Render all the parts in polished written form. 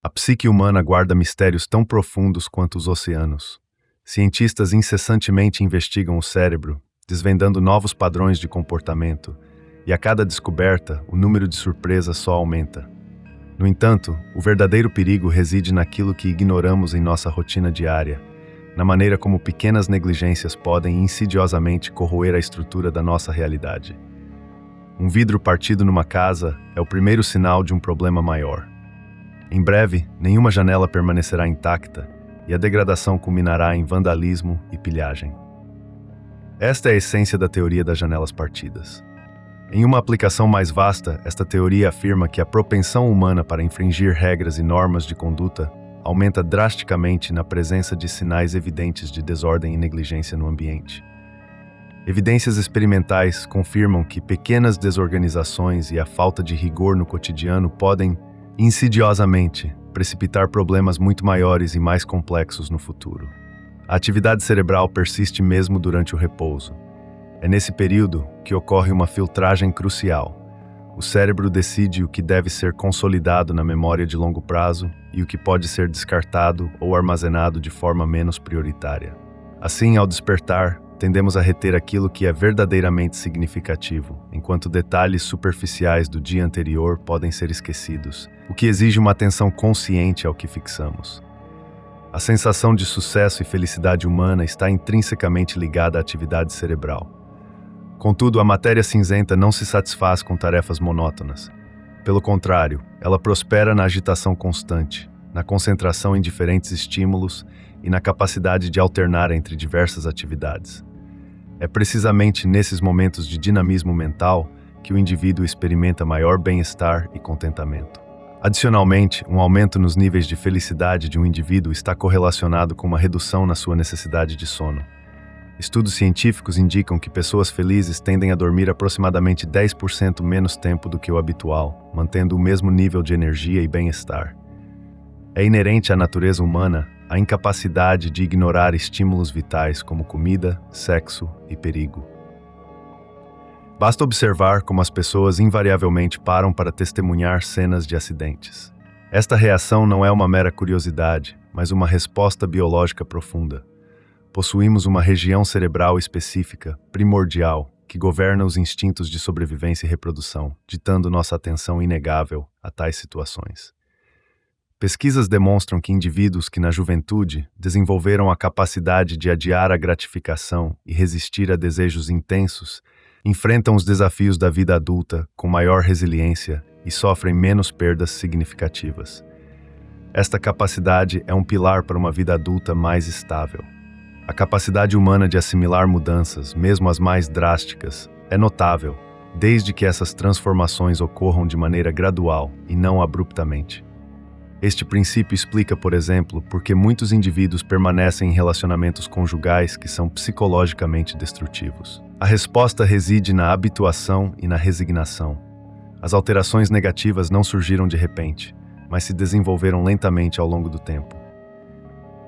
A psique humana guarda mistérios tão profundos quanto os oceanos. Cientistas incessantemente investigam o cérebro, desvendando novos padrões de comportamento, e a cada descoberta, o número de surpresas só aumenta. No entanto, o verdadeiro perigo reside naquilo que ignoramos em nossa rotina diária, na maneira como pequenas negligências podem insidiosamente corroer a estrutura da nossa realidade. Um vidro partido numa casa é o primeiro sinal de um problema maior. Em breve, nenhuma janela permanecerá intacta e a degradação culminará em vandalismo e pilhagem. Esta é a essência da teoria das janelas partidas. Em uma aplicação mais vasta, esta teoria afirma que a propensão humana para infringir regras e normas de conduta aumenta drasticamente na presença de sinais evidentes de desordem e negligência no ambiente. Evidências experimentais confirmam que pequenas desorganizações e a falta de rigor no cotidiano podem, insidiosamente, precipitar problemas muito maiores e mais complexos no futuro. A atividade cerebral persiste mesmo durante o repouso. É nesse período que ocorre uma filtragem crucial. O cérebro decide o que deve ser consolidado na memória de longo prazo e o que pode ser descartado ou armazenado de forma menos prioritária. Assim, ao despertar, tendemos a reter aquilo que é verdadeiramente significativo, enquanto detalhes superficiais do dia anterior podem ser esquecidos, o que exige uma atenção consciente ao que fixamos. A sensação de sucesso e felicidade humana está intrinsecamente ligada à atividade cerebral. Contudo, a matéria cinzenta não se satisfaz com tarefas monótonas. Pelo contrário, ela prospera na agitação constante, na concentração em diferentes estímulos e na capacidade de alternar entre diversas atividades. É precisamente nesses momentos de dinamismo mental que o indivíduo experimenta maior bem-estar e contentamento. Adicionalmente, um aumento nos níveis de felicidade de um indivíduo está correlacionado com uma redução na sua necessidade de sono. Estudos científicos indicam que pessoas felizes tendem a dormir aproximadamente 10% menos tempo do que o habitual, mantendo o mesmo nível de energia e bem-estar. É inerente à natureza humana a incapacidade de ignorar estímulos vitais como comida, sexo e perigo. Basta observar como as pessoas invariavelmente param para testemunhar cenas de acidentes. Esta reação não é uma mera curiosidade, mas uma resposta biológica profunda. Possuímos uma região cerebral específica, primordial, que governa os instintos de sobrevivência e reprodução, ditando nossa atenção inegável a tais situações. Pesquisas demonstram que indivíduos que na juventude desenvolveram a capacidade de adiar a gratificação e resistir a desejos intensos enfrentam os desafios da vida adulta com maior resiliência e sofrem menos perdas significativas. Esta capacidade é um pilar para uma vida adulta mais estável. A capacidade humana de assimilar mudanças, mesmo as mais drásticas, é notável, desde que essas transformações ocorram de maneira gradual e não abruptamente. Este princípio explica, por exemplo, por que muitos indivíduos permanecem em relacionamentos conjugais que são psicologicamente destrutivos. A resposta reside na habituação e na resignação. As alterações negativas não surgiram de repente, mas se desenvolveram lentamente ao longo do tempo.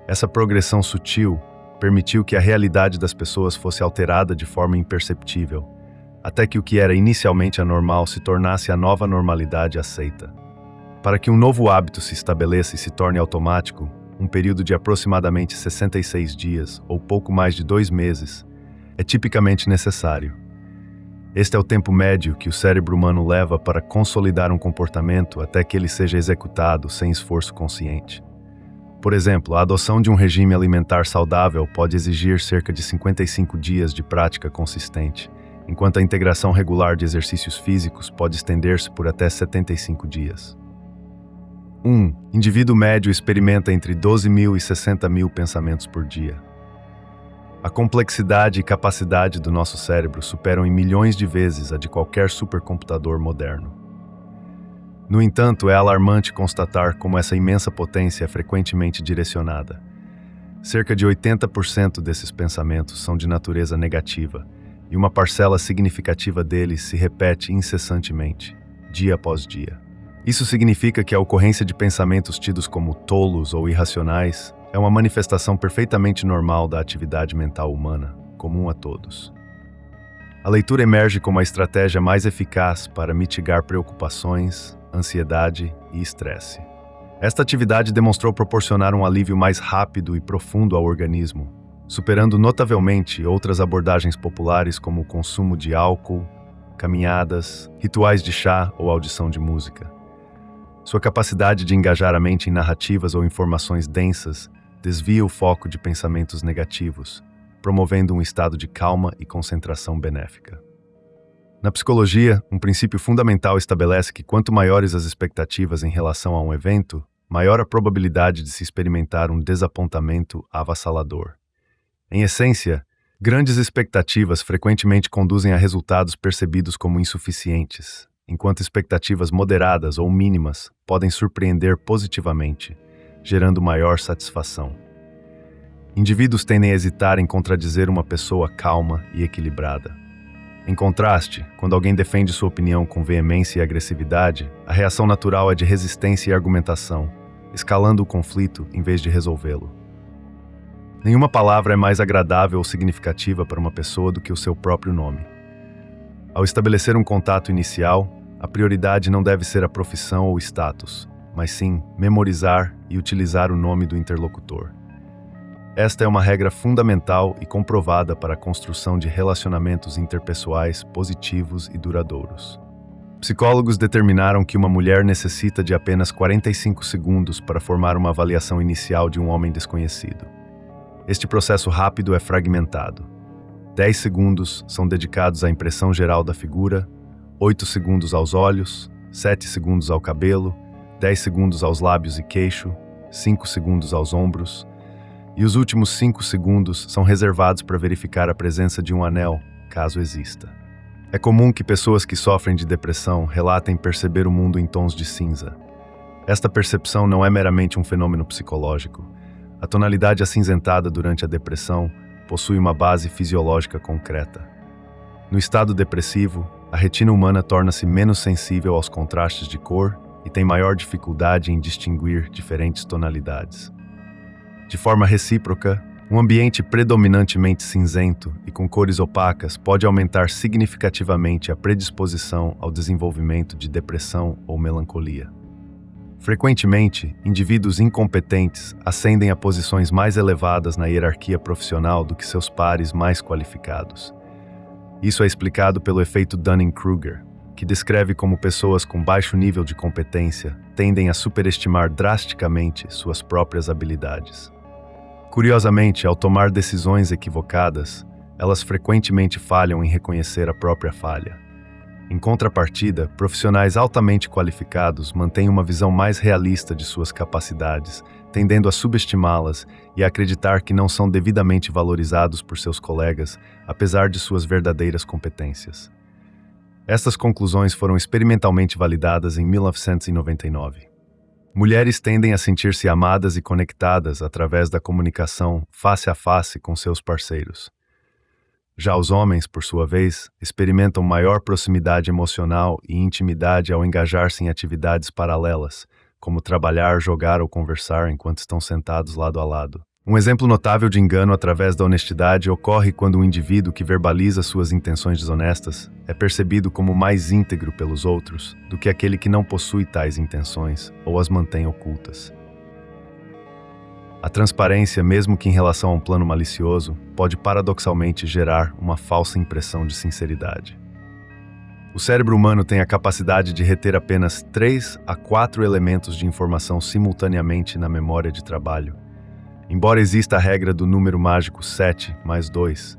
Essa progressão sutil permitiu que a realidade das pessoas fosse alterada de forma imperceptível, até que o que era inicialmente anormal se tornasse a nova normalidade aceita. Para que um novo hábito se estabeleça e se torne automático, um período de aproximadamente 66 dias, ou pouco mais de 2 meses, é tipicamente necessário. Este é o tempo médio que o cérebro humano leva para consolidar um comportamento até que ele seja executado sem esforço consciente. Por exemplo, a adoção de um regime alimentar saudável pode exigir cerca de 55 dias de prática consistente, enquanto a integração regular de exercícios físicos pode estender-se por até 75 dias. Um indivíduo médio experimenta entre 12.000 e 60.000 pensamentos por dia. A complexidade e capacidade do nosso cérebro superam em milhões de vezes a de qualquer supercomputador moderno. No entanto, é alarmante constatar como essa imensa potência é frequentemente direcionada. Cerca de 80% desses pensamentos são de natureza negativa, e uma parcela significativa deles se repete incessantemente, dia após dia. Isso significa que a ocorrência de pensamentos tidos como tolos ou irracionais é uma manifestação perfeitamente normal da atividade mental humana, comum a todos. A leitura emerge como a estratégia mais eficaz para mitigar preocupações, ansiedade e estresse. Esta atividade demonstrou proporcionar um alívio mais rápido e profundo ao organismo, superando notavelmente outras abordagens populares como o consumo de álcool, caminhadas, rituais de chá ou audição de música. Sua capacidade de engajar a mente em narrativas ou informações densas desvia o foco de pensamentos negativos, promovendo um estado de calma e concentração benéfica. Na psicologia, um princípio fundamental estabelece que quanto maiores as expectativas em relação a um evento, maior a probabilidade de se experimentar um desapontamento avassalador. Em essência, grandes expectativas frequentemente conduzem a resultados percebidos como insuficientes, enquanto expectativas moderadas ou mínimas podem surpreender positivamente, gerando maior satisfação. Indivíduos tendem a hesitar em contradizer uma pessoa calma e equilibrada. Em contraste, quando alguém defende sua opinião com veemência e agressividade, a reação natural é de resistência e argumentação, escalando o conflito em vez de resolvê-lo. Nenhuma palavra é mais agradável ou significativa para uma pessoa do que o seu próprio nome. Ao estabelecer um contato inicial, a prioridade não deve ser a profissão ou status, mas sim memorizar e utilizar o nome do interlocutor. Esta é uma regra fundamental e comprovada para a construção de relacionamentos interpessoais positivos e duradouros. Psicólogos determinaram que uma mulher necessita de apenas 45 segundos para formar uma avaliação inicial de um homem desconhecido. Este processo rápido é fragmentado. 10 segundos são dedicados à impressão geral da figura, 8 segundos aos olhos, 7 segundos ao cabelo, 10 segundos aos lábios e queixo, 5 segundos aos ombros, e os últimos 5 segundos são reservados para verificar a presença de um anel, caso exista. É comum que pessoas que sofrem de depressão relatem perceber o mundo em tons de cinza. Esta percepção não é meramente um fenômeno psicológico. A tonalidade acinzentada durante a depressão possui uma base fisiológica concreta. No estado depressivo, a retina humana torna-se menos sensível aos contrastes de cor e tem maior dificuldade em distinguir diferentes tonalidades. De forma recíproca, um ambiente predominantemente cinzento e com cores opacas pode aumentar significativamente a predisposição ao desenvolvimento de depressão ou melancolia. Frequentemente, indivíduos incompetentes ascendem a posições mais elevadas na hierarquia profissional do que seus pares mais qualificados. Isso é explicado pelo efeito Dunning-Kruger, que descreve como pessoas com baixo nível de competência tendem a superestimar drasticamente suas próprias habilidades. Curiosamente, ao tomar decisões equivocadas, elas frequentemente falham em reconhecer a própria falha. Em contrapartida, profissionais altamente qualificados mantêm uma visão mais realista de suas capacidades, tendendo a subestimá-las e a acreditar que não são devidamente valorizados por seus colegas, apesar de suas verdadeiras competências. Estas conclusões foram experimentalmente validadas em 1999. Mulheres tendem a sentir-se amadas e conectadas através da comunicação face a face com seus parceiros. Já os homens, por sua vez, experimentam maior proximidade emocional e intimidade ao engajar-se em atividades paralelas, como trabalhar, jogar ou conversar enquanto estão sentados lado a lado. Um exemplo notável de engano através da honestidade ocorre quando um indivíduo que verbaliza suas intenções desonestas é percebido como mais íntegro pelos outros do que aquele que não possui tais intenções ou as mantém ocultas. A transparência, mesmo que em relação a um plano malicioso, pode paradoxalmente gerar uma falsa impressão de sinceridade. O cérebro humano tem a capacidade de reter apenas 3 a 4 elementos de informação simultaneamente na memória de trabalho. Embora exista a regra do número mágico 7 mais 2,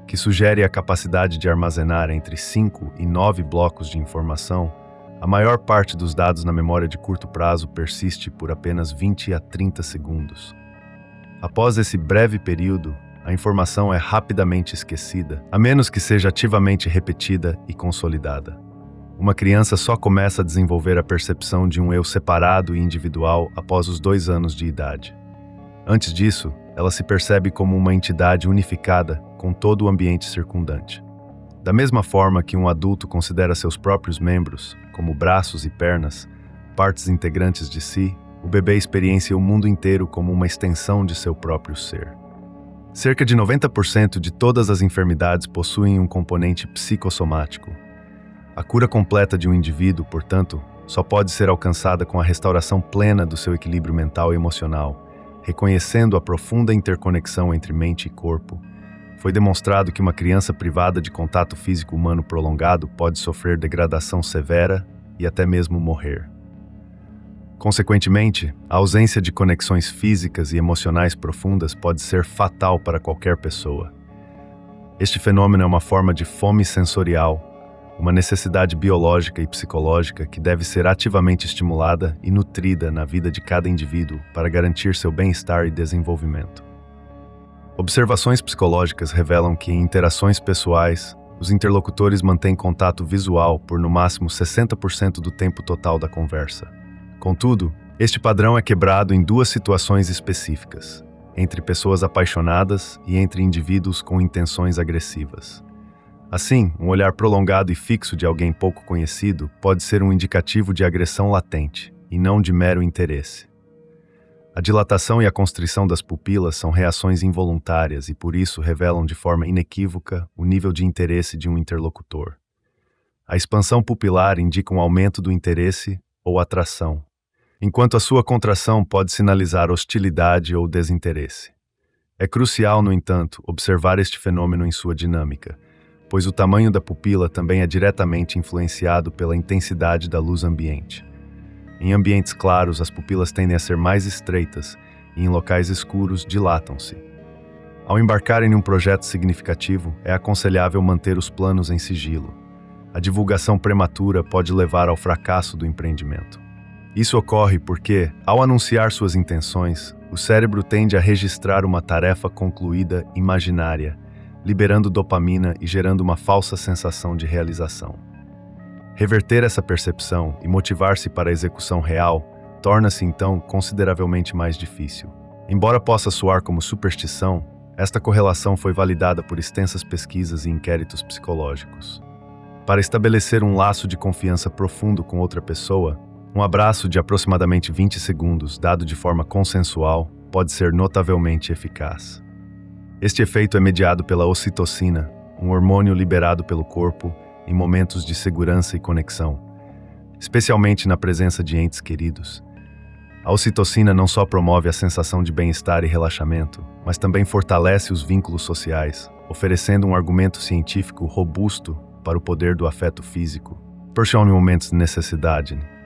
que sugere a capacidade de armazenar entre 5 e 9 blocos de informação, a maior parte dos dados na memória de curto prazo persiste por apenas 20 a 30 segundos. Após esse breve período, a informação é rapidamente esquecida, a menos que seja ativamente repetida e consolidada. Uma criança só começa a desenvolver a percepção de um eu separado e individual após os 2 anos de idade. Antes disso, ela se percebe como uma entidade unificada com todo o ambiente circundante. Da mesma forma que um adulto considera seus próprios membros, como braços e pernas, partes integrantes de si, o bebê experiencia o mundo inteiro como uma extensão de seu próprio ser. Cerca de 90% de todas as enfermidades possuem um componente psicossomático. A cura completa de um indivíduo, portanto, só pode ser alcançada com a restauração plena do seu equilíbrio mental e emocional, reconhecendo a profunda interconexão entre mente e corpo. Foi demonstrado que uma criança privada de contato físico humano prolongado pode sofrer degradação severa e até mesmo morrer. Consequentemente, a ausência de conexões físicas e emocionais profundas pode ser fatal para qualquer pessoa. Este fenômeno é uma forma de fome sensorial, uma necessidade biológica e psicológica que deve ser ativamente estimulada e nutrida na vida de cada indivíduo para garantir seu bem-estar e desenvolvimento. Observações psicológicas revelam que, em interações pessoais, os interlocutores mantêm contato visual por no máximo 60% do tempo total da conversa. Contudo, este padrão é quebrado em duas situações específicas, entre pessoas apaixonadas e entre indivíduos com intenções agressivas. Assim, um olhar prolongado e fixo de alguém pouco conhecido pode ser um indicativo de agressão latente, e não de mero interesse. A dilatação e a constrição das pupilas são reações involuntárias e, por isso, revelam de forma inequívoca o nível de interesse de um interlocutor. A expansão pupilar indica um aumento do interesse ou atração, enquanto a sua contração pode sinalizar hostilidade ou desinteresse. É crucial, no entanto, observar este fenômeno em sua dinâmica, pois o tamanho da pupila também é diretamente influenciado pela intensidade da luz ambiente. Em ambientes claros, as pupilas tendem a ser mais estreitas e, em locais escuros, dilatam-se. Ao embarcar em um projeto significativo, é aconselhável manter os planos em sigilo. A divulgação prematura pode levar ao fracasso do empreendimento. Isso ocorre porque, ao anunciar suas intenções, o cérebro tende a registrar uma tarefa concluída imaginária, liberando dopamina e gerando uma falsa sensação de realização. Reverter essa percepção e motivar-se para a execução real torna-se, então, consideravelmente mais difícil. Embora possa soar como superstição, esta correlação foi validada por extensas pesquisas e inquéritos psicológicos. Para estabelecer um laço de confiança profundo com outra pessoa, um abraço de aproximadamente 20 segundos, dado de forma consensual, pode ser notavelmente eficaz. Este efeito é mediado pela ocitocina, um hormônio liberado pelo corpo em momentos de segurança e conexão, especialmente na presença de entes queridos. A ocitocina não só promove a sensação de bem-estar e relaxamento, mas também fortalece os vínculos sociais, oferecendo um argumento científico robusto para o poder do afeto físico. Proporciona momentos de necessidade.